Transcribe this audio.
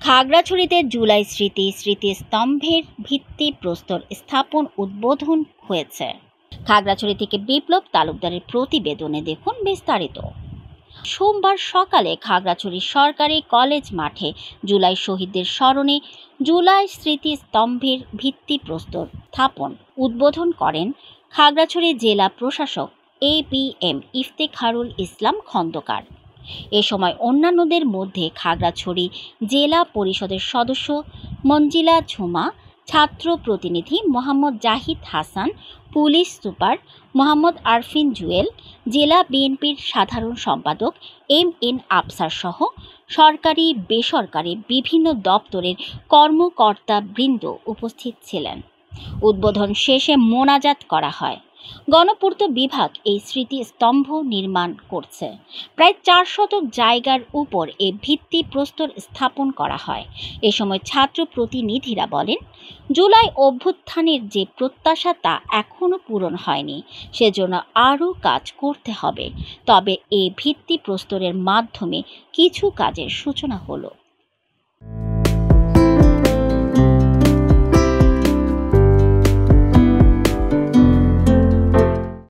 খাগড়াছড়িতে জুলাই স্মৃতিস্তম্ভের ভিত্তিপ্রস্তর স্থাপন উদ্বোধন হয়েছে। খাগড়াছড়ি থেকে বিপ্লব তালুকদারের প্রতিবেদনে দেখুন বিস্তারিত। সোমবার সকালে খাগড়াছড়ি সরকারি কলেজ মাঠে জুলাই শহীদদের স্মরণে জুলাই স্মৃতিস্তম্ভের ভিত্তিপ্রস্তর স্থাপন উদ্বোধন করেন খাগড়াছড়ি জেলা প্রশাসক APM ইফতেখারুল ইসলাম খন্দকার। এ সময় অন্যান্যদের মধ্যে খাগড়াছড়ি জেলা পরিষদের সদস্য মঞ্জিলা ঝুমা, ছাত্র প্রতিনিধি মোহাম্মদ জাহিদ হাসান, পুলিশ সুপার মোহাম্মদ আরফিন জুয়েল, জেলা বিএনপির সাধারণ সম্পাদক MN আফসার সহ সরকারি বেসরকারি বিভিন্ন দপ্তরের কর্মকর্তাবৃন্দ উপস্থিত ছিলেন। উদ্বোধন শেষে মোনাজাত করা হয়। গণপূর্ত বিভাগ এই স্মৃতিস্তম্ভ নির্মাণ করছে। প্রায় 4 শতক জায়গার উপর এ ভিত্তিপ্রস্তর স্থাপন করা হয়। এ সময় ছাত্র প্রতিনিধিরা বলেন, জুলাই অভ্যুত্থানের যে প্রত্যাশা তা এখনো পূরণ হয়নি, সেজন্য আরও কাজ করতে হবে। তবে এ ভিত্তিপ্রস্তরের মাধ্যমে কিছু কাজের সূচনা হলো।